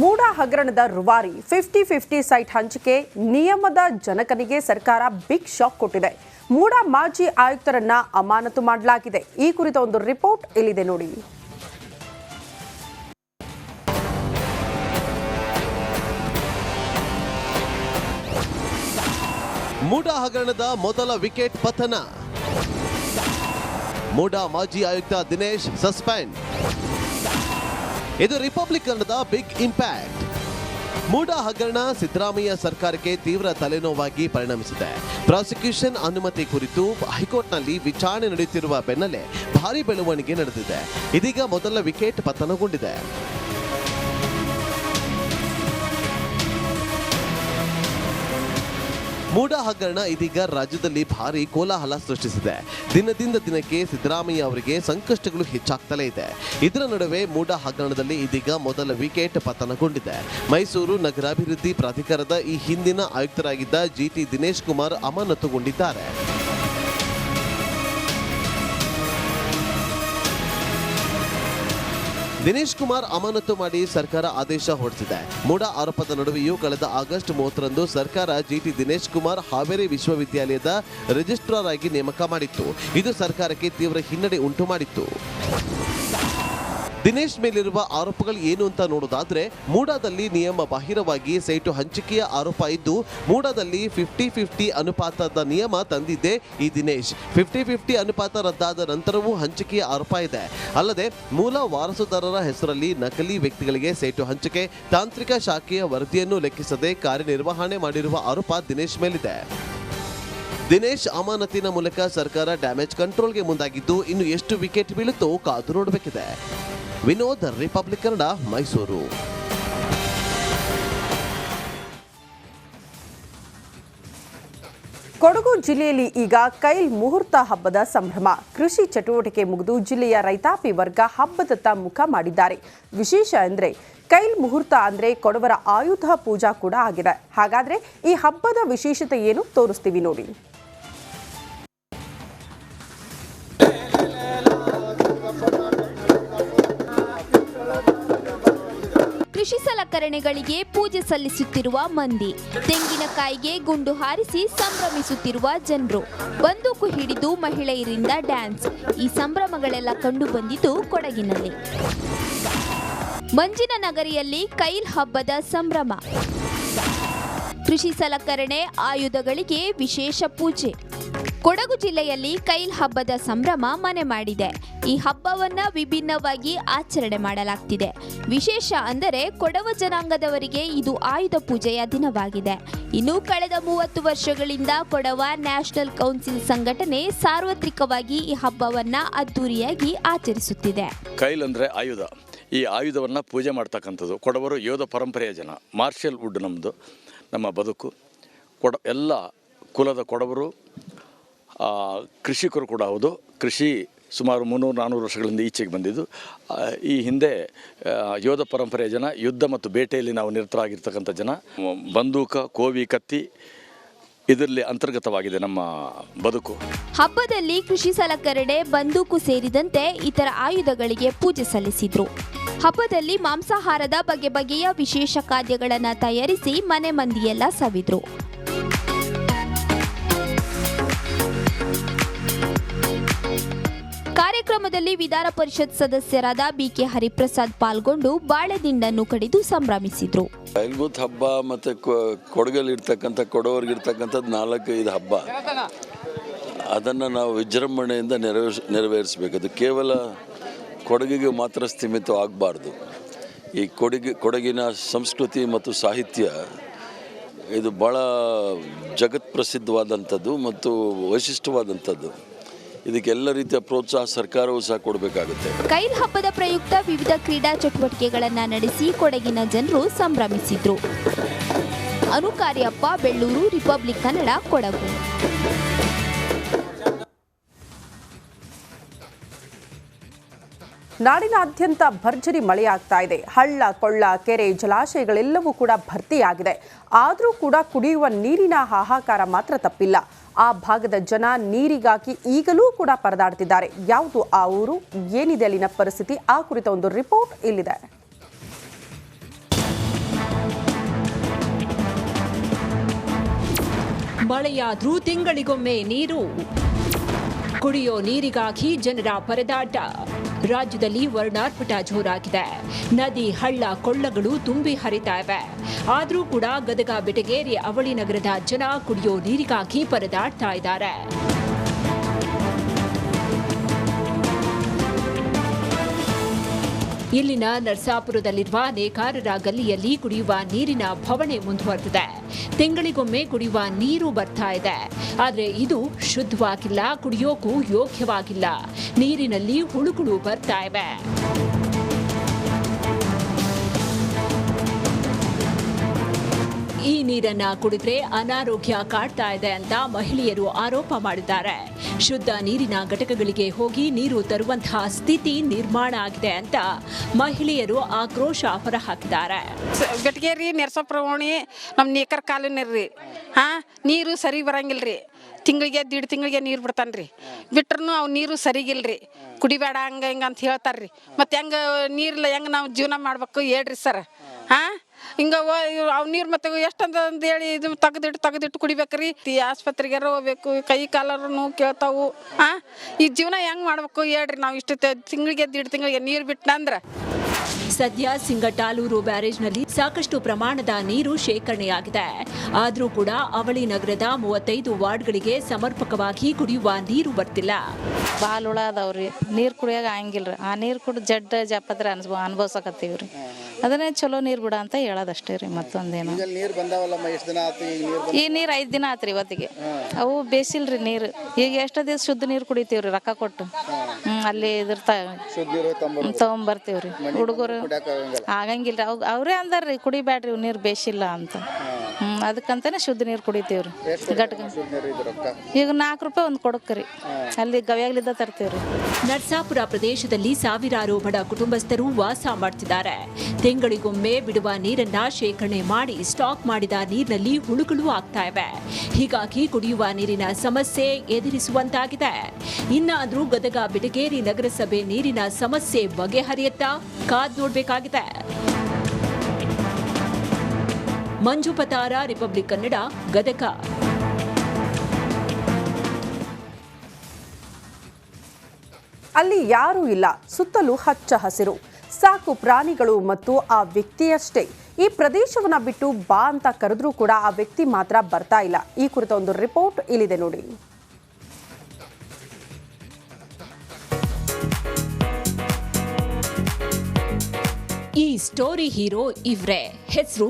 ಮೂಡ ಹಗರಣದ ರೂವಾರಿ 50-50 ಸೈಟ್ ಹಂಚಿಕೆ ನಿಯಮದ ಜನಕನಿಗೆ ಸರ್ಕಾರ ಬಿಗ್ ಶಾಕ್ ಕೊಟ್ಟಿದೆ. ಮೂಡ ಮಾಜಿ ಆಯುಕ್ತರನ್ನ ಅಮಾನತು ಮಾಡಲಾಗಿದೆ. ಈ ಕುರಿತ ಒಂದು ರಿಪೋರ್ಟ್ ಇಲ್ಲಿದೆ ನೋಡಿ. ಮೂಡ ಹಗರಣದ ಮೊದಲ ವಿಕೆಟ್ ಪತನ. ಮೂಡ ಮಾಜಿ ಆಯುಕ್ತ ದಿನೇಶ್ ಸಸ್ಪೆಂಡ್. ಇದು ರಿಪಬ್ಲಿಕ್ ಕನ್ನಡದ ಬಿಗ್ ಇಂಪ್ಯಾಕ್ಟ್. ಮೂಡ ಹಗರಣ ಸಿದ್ದರಾಮಯ್ಯ ಸರ್ಕಾರಕ್ಕೆ ತೀವ್ರ ತಲೆನೋವಾಗಿ ಪರಿಣಮಿಸಿದೆ. ಪ್ರಾಸಿಕ್ಯೂಷನ್ ಅನುಮತಿ ಕುರಿತು ಹೈಕೋರ್ಟ್ನಲ್ಲಿ ವಿಚಾರಣೆ ನಡೆಯುತ್ತಿರುವ ಬೆನ್ನಲ್ಲೇ ಭಾರಿ ಬೆಳವಣಿಗೆ ನಡೆದಿದೆ. ಇದೀಗ ಮೊದಲ ವಿಕೆಟ್ ಪತನಗೊಂಡಿದೆ. ಮೂಡ ಹಗರಣ ಇದೀಗ ರಾಜ್ಯದಲ್ಲಿ ಭಾರಿ ಕೋಲಾಹಲ ಸೃಷ್ಟಿಸಿದೆ. ದಿನದಿಂದ ದಿನಕ್ಕೆ ಸಿದ್ದರಾಮಯ್ಯ ಅವರಿಗೆ ಸಂಕಷ್ಟಗಳು ಹೆಚ್ಚಾಗ್ತಲೇ ಇದೆ. ಇದರ ನಡುವೆ ಮೂಡ ಹಗರಣದಲ್ಲಿ ಇದೀಗ ಮೊದಲ ವಿಕೆಟ್ ಪತನಗೊಂಡಿದೆ. ಮೈಸೂರು ನಗರಾಭಿವೃದ್ಧಿ ಪ್ರಾಧಿಕಾರದ ಈ ಹಿಂದಿನ ಆಯುಕ್ತರಾಗಿದ್ದ ಜಿಟಿ ದಿನೇಶ್ ಕುಮಾರ್ ಅಮಾನತುಗೊಂಡಿದ್ದಾರೆ. ದಿನೇಶ್ ಕುಮಾರ್ ಅಮಾನತು ಮಾಡಿ ಸರ್ಕಾರ ಆದೇಶ ಹೊರಡಿಸಿದೆ. ಮೂಡ ಆರೋಪದ ನಡುವೆಯೂ ಕಳೆದ ಆಗಸ್ಟ್ 30ರಂದು ಸರ್ಕಾರ ಜಿಟಿ ದಿನೇಶ್ ಕುಮಾರ್ ಹಾವೇರಿ ವಿಶ್ವವಿದ್ಯಾಲಯದ ರಿಜಿಸ್ಟ್ರಾರ್ ಆಗಿ ನೇಮಕ ಮಾಡಿತ್ತು. ಇದು ಸರ್ಕಾರಕ್ಕೆ ತೀವ್ರ ಹಿನ್ನಡೆ ಉಂಟು ಮಾಡಿತ್ತು. ದಿನೇಶ್ ಮೇಲಿರುವ ಆರೋಪಗಳು ಏನು ಅಂತ ನೋಡೋದಾದ್ರೆ, ಮೂಡಾದಲ್ಲಿ ನಿಯಮ ಬಾಹಿರವಾಗಿ ಸೈಟು ಹಂಚಿಕೆಯ ಆರೋಪ ಇದ್ದು, ಮೂಡಾದಲ್ಲಿ 50-50 ಅನುಪಾತದ ನಿಯಮ ತಂದಿದ್ದೆ ಈ ದಿನೇಶ್. 50-50 ಅನುಪಾತ ರದ್ದಾದ ನಂತರವೂ ಹಂಚಿಕೆಯ ಆರೋಪ ಇದೆ. ಅಲ್ಲದೆ ಮೂಲ ವಾರಸುದಾರರ ಹೆಸರಲ್ಲಿ ನಕಲಿ ವ್ಯಕ್ತಿಗಳಿಗೆ ಸೈಟು ಹಂಚಿಕೆ, ತಾಂತ್ರಿಕ ಶಾಖೆಯ ವರದಿಯನ್ನು ಲೆಕ್ಕಿಸದೆ ಕಾರ್ಯನಿರ್ವಹಣೆ ಮಾಡಿರುವ ಆರೋಪ ದಿನೇಶ್ ಮೇಲಿದೆ. ದಿನೇಶ್ ಅಮಾನತಿನ ಮೂಲಕ ಸರ್ಕಾರ ಡ್ಯಾಮೇಜ್ ಕಂಟ್ರೋಲ್ಗೆ ಮುಂದಾಗಿದ್ದು, ಇನ್ನು ಎಷ್ಟು ವಿಕೆಟ್ ಬೀಳುತ್ತೋ ಕಾದು ನೋಡಬೇಕಿದೆ. ವಿನೋದ್, ರಿಪಬ್ಲಿಕ್ ಕನ್ನಡ, ಮೈಸೂರು. ಕೊಡಗು ಜಿಲ್ಲೆಯಲ್ಲಿ ಈಗ ಕೈಲ್ ಮುಹೂರ್ತ ಹಬ್ಬದ ಸಂಭ್ರಮ. ಕೃಷಿ ಚಟುವಟಿಕೆ ಮುಗಿದು ಜಿಲ್ಲೆಯ ರೈತಾಪಿ ವರ್ಗ ಹಬ್ಬದತ್ತ ಮುಖ ಮಾಡಿದ್ದಾರೆ. ವಿಶೇಷ ಅಂದರೆ ಕೈಲ್ ಮುಹೂರ್ತ ಅಂದರೆ ಕೊಡವರ ಆಯುಧ ಪೂಜಾ ಕೂಡ ಆಗಿದೆ. ಹಾಗಾದ್ರೆ ಈ ಹಬ್ಬದ ವಿಶೇಷತೆ ಏನು ತೋರಿಸ್ತೀವಿ ನೋಡಿ. ಕೃಷಿ ಸಲಕರಣೆಗಳಿಗೆ ಪೂಜೆ ಸಲ್ಲಿಸುತ್ತಿರುವ ಮಂದಿ, ತೆಂಗಿನಕಾಯಿಗೆ ಗುಂಡು ಹಾರಿಸಿ ಸಂಭ್ರಮಿಸುತ್ತಿರುವ ಜನರು, ಬಂದೂಕು ಹಿಡಿದು ಮಹಿಳೆಯರಿಂದ ಡ್ಯಾನ್ಸ್. ಈ ಸಂಭ್ರಮಗಳೆಲ್ಲ ಕಂಡು ಬಂದಿದ್ದು ಕೊಡಗಿನಲ್ಲಿ. ಮಂಜಿನ ನಗರಿಯಲ್ಲಿ ಕೈಲ್ ಹಬ್ಬದ ಸಂಭ್ರಮ. ಕೃಷಿ ಸಲಕರಣೆ, ಆಯುಧಗಳಿಗೆ ವಿಶೇಷ ಪೂಜೆ. ಕೊಡಗು ಜಿಲ್ಲೆಯಲ್ಲಿ ಕೈಲ್ ಹಬ್ಬದ ಸಂಭ್ರಮ ಮನೆ ಮಾಡಿದೆ. ಈ ಹಬ್ಬವನ್ನ ವಿಭಿನ್ನವಾಗಿ ಆಚರಣೆ ಮಾಡಲಾಗ್ತಿದೆ. ವಿಶೇಷ ಅಂದರೆ ಕೊಡವ ಜನಾಂಗದವರಿಗೆ ಇದು ಆಯುಧ ಪೂಜೆಯ ದಿನವಾಗಿದೆ. ಇನ್ನು ಕಳೆದ 30 ವರ್ಷಗಳಿಂದ ಕೊಡವ ನ್ಯಾಷನಲ್ ಕೌನ್ಸಿಲ್ ಸಂಘಟನೆ ಸಾರ್ವತ್ರಿಕವಾಗಿ ಈ ಹಬ್ಬವನ್ನ ಅದ್ದೂರಿಯಾಗಿ ಆಚರಿಸುತ್ತಿದೆ. ಕೈಲ್ ಅಂದರೆ ಆಯುಧ. ಈ ಆಯುಧವನ್ನು ಪೂಜೆ ಮಾಡ್ತಕ್ಕಂಥದ್ದು. ಕೊಡವರು ಯೋಧ ಪರಂಪರೆಯ ಜನ. ಮಾರ್ಷಲ್ ವುಡ್ ನಮ್ಮ ಬದುಕು. ಎಲ್ಲ ಕುಲದ ಕೊಡವರು ಕೃಷಿಕರು ಕೂಡ ಹೌದು. ಕೃಷಿ ಸುಮಾರು 300-400 ವರ್ಷಗಳಿಂದ ಈಚೆಗೆ ಬಂದಿದ್ದು. ಈ ಹಿಂದೆ ಯೋಧ ಪರಂಪರೆಯ ಜನ, ಯುದ್ಧ ಮತ್ತು ಬೇಟೆಯಲ್ಲಿ ನಾವು ನಿರತರಾಗಿರ್ತಕ್ಕಂಥ ಜನ. ಬಂದೂಕ, ಕೋವಿ, ಕತ್ತಿ ಇದರಲ್ಲಿ ಅಂತರ್ಗತವಾಗಿದೆ ನಮ್ಮ ಬದುಕು. ಹಬ್ಬದಲ್ಲಿ ಕೃಷಿ ಸಲಕರಣೆ, ಬಂದೂಕು ಸೇರಿದಂತೆ ಇತರ ಆಯುಧಗಳಿಗೆ ಪೂಜೆ ಸಲ್ಲಿಸಿದ್ರು. ಹಬ್ಬದಲ್ಲಿ ಮಾಂಸಾಹಾರದ ಬಗೆ ಬಗೆಯ ವಿಶೇಷ ಖಾದ್ಯಗಳನ್ನು ತಯಾರಿಸಿ ಮನೆ ಮಂದಿಯೆಲ್ಲ ಸವಿದ್ರು. ಕಾರ್ಯಕ್ರಮದಲ್ಲಿ ವಿಧಾನ ಪರಿಷತ್ ಸದಸ್ಯರಾದ ಬಿಕೆ ಹರಿಪ್ರಸಾದ್ ಪಾಲ್ಗೊಂಡು ಬಾಳೆದಿಂಡನ್ನು ಕಡಿದು ಸಂಭ್ರಮಿಸಿದ್ರು. ಕೈಲ್ಗುತ್ ಹಬ್ಬ ಮತ್ತು ಕೊಡಗಲ್ಲಿರ್ತಕ್ಕಂಥ ಕೊಡವರಿಗಿರ್ತಕ್ಕಂಥದ್ದು 4-5 ಹಬ್ಬ. ಅದನ್ನು ನಾವು ವಿಜೃಂಭಣೆಯಿಂದ ನೆರವೇರಿಸಬೇಕು. ಅದು ಕೇವಲ ಕೊಡಗಿಗೆ ಮಾತ್ರ ಸೀಮಿತವಾಗಬಾರ್ದು. ಈ ಕೊಡಗಿನ ಸಂಸ್ಕೃತಿ ಮತ್ತು ಸಾಹಿತ್ಯ ಇದು ಭಾಳ ಜಗತ್ ಪ್ರಸಿದ್ಧವಾದಂಥದ್ದು ಮತ್ತು ವೈಶಿಷ್ಟ್ಯವಾದಂಥದ್ದು. ಇದಕ್ಕೆಲ್ಲ ರೀತಿಯ ಪ್ರೋತ್ಸಾಹ ಸರ್ಕಾರವೂ ಸಹ ಕೊಡಬೇಕಾಗುತ್ತೆ. ಕೈಲ್ ಹಬ್ಬದ ಪ್ರಯುಕ್ತ ವಿವಿಧ ಕ್ರೀಡಾ ಚಟುವಟಿಕೆಗಳನ್ನು ನಡೆಸಿ ಕೊಡಗಿನ ಜನರು ಸಂಭ್ರಮಿಸಿದ್ರು. ಅನುಕಾರ್ಯಪ್ಪ, ಬೆಳ್ಳೂರು, ರಿಪಬ್ಲಿಕ್ ಕನ್ನಡ, ಕೊಡಗು. ನಾಡಿನಾದ್ಯಂತ ಭರ್ಜರಿ ಮಳೆಯಾಗ್ತಾ ಇದೆ. ಹಳ್ಳ, ಕೊಳ್ಳ, ಕೆರೆ, ಜಲಾಶಯಗಳೆಲ್ಲವೂ ಕೂಡ ಭರ್ತಿಯಾಗಿದೆ. ಆದರೂ ಕೂಡ ಕುಡಿಯುವ ನೀರಿನ ಹಾಹಾಕಾರ ಮಾತ್ರ ತಪ್ಪಿಲ್ಲ. ಆ ಭಾಗದ ಜನ ನೀರಿಗಾಗಿ ಈಗಲೂ ಕೂಡ ಪರದಾಡ್ತಿದ್ದಾರೆ. ಯಾವುದು ಆ ಊರು, ಏನಿದೆ ಅಲ್ಲಿನ ಪರಿಸ್ಥಿತಿ, ಆ ಕುರಿತ ಒಂದು ರಿಪೋರ್ಟ್ ಇಲ್ಲಿದೆ. ಮಳೆಯಾದ್ರೂ ತಿಂಗಳಿಗೊಮ್ಮೆ ನೀರು. ಕುಡಿಯೋ ನೀರಿಗಾಗಿ ಜನರ ಪರದಾಟ. ರಾಜ್ಯದಲ್ಲಿ ವರ್ಣಾರ್ಪಟ ಜೋರಾಗಿದೆ. ನದಿ, ಹಳ್ಳ, ಕೊಳ್ಳಗಳು ತುಂಬಿ ಹರಿತಾ ಇವೆ. ಆದರೂ ಕೂಡ ಗದಗ, ಬೆಟಗೇರಿ, ಅವಳಿ ನಗರದ ಜನ ಕುಡಿಯೋ ನೀರಿಗಾಗಿ ಪರದಾಡ್ತಾ ಇದ್ದಾರೆ. ಇಲ್ಲಿನ ನರಸಾಪುರದಲ್ಲಿರುವ ನೇಕಾರರ ಗಲ್ಲಿಯಲ್ಲಿ ಕುಡಿಯುವ ನೀರಿನ ಬವಣೆ ಮುಂದುವರೆದಿದೆ. ತಿಂಗಳಿಗೊಮ್ಮೆ ಕುಡಿಯುವ ನೀರು ಬರ್ತಾ ಇದೆ. ಆದರೆ ಇದು ಶುದ್ಧವಾಗಿಲ್ಲ, ಕುಡಿಯೋಕ್ಕೂ ಯೋಗ್ಯವಾಗಿಲ್ಲ. ನೀರಿನಲ್ಲಿ ಹುಳುಗಳು ಬರ್ತಾ ಇವೆ. ಈ ನೀರನ್ನ ಕುಡಿದ್ರೆ ಅನಾರೋಗ್ಯ ಕಾಡ್ತಾ ಇದೆ ಅಂತ ಮಹಿಳೆಯರು ಆರೋಪ ಮಾಡಿದ್ದಾರೆ. ಶುದ್ಧ ನೀರಿನ ಘಟಕಗಳಿಗೆ ಹೋಗಿ ನೀರು ತರುವಂತಹ ಸ್ಥಿತಿ ನಿರ್ಮಾಣ ಆಗಿದೆ ಅಂತ ಮಹಿಳೆಯರು ಆಕ್ರೋಶ ಹೊರಹಾಕಿದ್ದಾರೆ. ಬೆಟಗೇರಿ, ನರಸಾಪುರ ಓಣಿ ನಮ್ಮ ನೇಕರ್ ಕಾಲೋನಿ ರೀ. ನೀರು ಸರಿ ಬರಂಗಿಲ್ರಿ. ತಿಂಗಳಿಗೆ 1.5 ತಿಂಗಳಿಗೆ ನೀರು ಬಿಡ್ತಾನ್ರಿ. ಬಿಟ್ರೂ ಅವು ನೀರು ಸರಿಗಿಲ್ರಿ. ಕುಡಿಬೇಡ ಹಂಗೆ ಹಿಂಗೆ ಅಂತ ಹೇಳ್ತಾರ್ರಿ. ಮತ್ತು ಹೆಂಗೆ ನೀರಿಲ್ಲ ಹೆಂಗೆ ನಾವು ಜೀವನ ಮಾಡ್ಬೇಕು ಹೇಳ್ರಿ ಸರ್. ಹಿಂಗೆ ಅವು ನೀರು ಮತ್ತೆ ಎಷ್ಟಂತ ಹೇಳಿ ಇದು ತೆಗೆದಿಟ್ಟು ಕುಡಿಬೇಕ್ರಿ. ಆಸ್ಪತ್ರೆಗಾರ ಹೋಗ್ಬೇಕು, ಕೈ ಕಾಲರು ನೋವು ಕೇಳ್ತಾವು. ಈ ಜೀವನ ಹೆಂಗೆ ಮಾಡ್ಬೇಕು ಹೇಳ್ರಿ. ನಾವು ಇಷ್ಟು ತಿಂಗಳಿಗೆ 1.5 ತಿಂಗಳಿಗೆ ನೀರು ಬಿಟ್ಟಂದ್ರೆ. ಸದ್ಯ ಸಿಂಗಟಾಲೂರು ಬ್ಯಾರೇಜ್ನಲ್ಲಿ ಸಾಕಷ್ಟು ಪ್ರಮಾಣದ ನೀರು ಶೇಖರಣೆಯಾಗಿದೆ. ಆದರೂ ಕೂಡ ಅವಳಿ ನಗರದ 35 ವಾರ್ಡ್ಗಳಿಗೆ ಸಮರ್ಪಕವಾಗಿ ಕುಡಿಯುವ ನೀರು ಬರ್ತಿಲ್ಲ. ಭಾಳ ಹುಳ ಅದಾವ್ರಿ. ನೀರು ಕುಡಿಯೋಕೆ ಆಗಂಗಿಲ್ರಿ. ಆ ನೀರು ಕುಡಿದು ಜಪ್ಪತ್ರ ಅನುಭವಿಸಕತ್ತೀವ್ರಿ. ಅದನ್ನೇ ಚಲೋ ನೀರು ಬಿಡ ಅಂತ ಹೇಳೋದಷ್ಟೇ ರೀ. ಮತ್ತೊಂದೇನು ಈ ನೀರು 5 ದಿನ ಆತ್ರಿ ಇವತ್ತಿಗೆ. ಅವು ಬೇಸಿಲ್ರಿ ನೀರು. ಈಗ ಎಷ್ಟೋ ದಿವಸ ಶುದ್ಧ ನೀರು ಕುಡಿತೀವ್ರಿ ರೊಕ್ಕ ಕೊಟ್ಟು. ಅಲ್ಲಿ ತಗೊಂಬರ್ತೀವ್ರಿ. ಹುಡುಗರು ಆಗಂಗಿಲ್ರಿ. ಅವರೇ ಅಂದಾರ್ರಿ ಕುಡಿಬ್ಯಾಡ್ರಿ ನೀರು ಬೇಸಿಲ್ಲ ಅಂತ. ಅದಕ್ಕಂತಾನೆ ಶುದ್ಧ ನೀರು ಕುಡಿತೀವ್ರಿ. ಗಟ್ಟ ಈಗ 4 ರೂಪಾಯಿ ಒಂದು ಕೊಡಕ್ರಿ. ಅಲ್ಲಿ ಗವ್ಯಾಗ್ಲಿದ್ದ ತರ್ತೀವ್ರಿ. ನರಸಾಪುರ ಪ್ರದೇಶದಲ್ಲಿ ಸಾವಿರಾರು ಬಡ ಕುಟುಂಬಸ್ಥರು ವಾಸ ಮಾಡ್ತಿದ್ದಾರೆ. ತಿಂಗಳಿಗೊಮ್ಮೆ ಬಿಡುವ ನೀರನ್ನ ಶೇಖರಣೆ ಮಾಡಿ ಸ್ಟಾಕ್ ಮಾಡಿದ ನೀರಿನಲ್ಲಿ ಹುಳುಗಳು ಆಗ್ತಾ ಇವೆ. ಹೀಗಾಗಿ ಕುಡಿಯುವ ನೀರಿನ ಸಮಸ್ಯೆ ಎದುರಿಸುವಂತಾಗಿದೆ. ಇನ್ನಾದ್ರೂ ಗದಗ, ಬೆಟಗೇರಿ ನಗರಸಭೆ ನೀರಿನ ಸಮಸ್ಯೆ ಬಗೆಹರಿಯುತ್ತಾ ಕಾದ್ ನೋಡ್ಬೇಕಾಗಿದೆ. ಮಂಜು ಪತಾರ, ರಿಪಬ್ಲಿಕ್ ಕನ್ನಡ, ಗದಗ. ಅಲ್ಲಿ ಯಾರೂ ಇಲ್ಲ, ಸುತ್ತಲೂ ಹಚ್ಚ ಹಸಿರು, ಸಾಕು ಪ್ರಾಣಿಗಳು ಮತ್ತು ಆ ವ್ಯಕ್ತಿಯಷ್ಟೇ. ಈ ಪ್ರದೇಶವನ್ನ ಬಿಟ್ಟು ಬಾ ಅಂತ ಕರೆದ್ರೂ ಕೂಡ ಆ ವ್ಯಕ್ತಿ ಮಾತ್ರ ಬರ್ತಾ ಇಲ್ಲ. ಈ ಕುರಿತ ಒಂದು ರಿಪೋರ್ಟ್ ಇಲ್ಲಿದೆ ನೋಡಿ. ಈ ಸ್ಟೋರಿ ಹೀರೋ ಇವ್ರೇ. ಹೆಸರು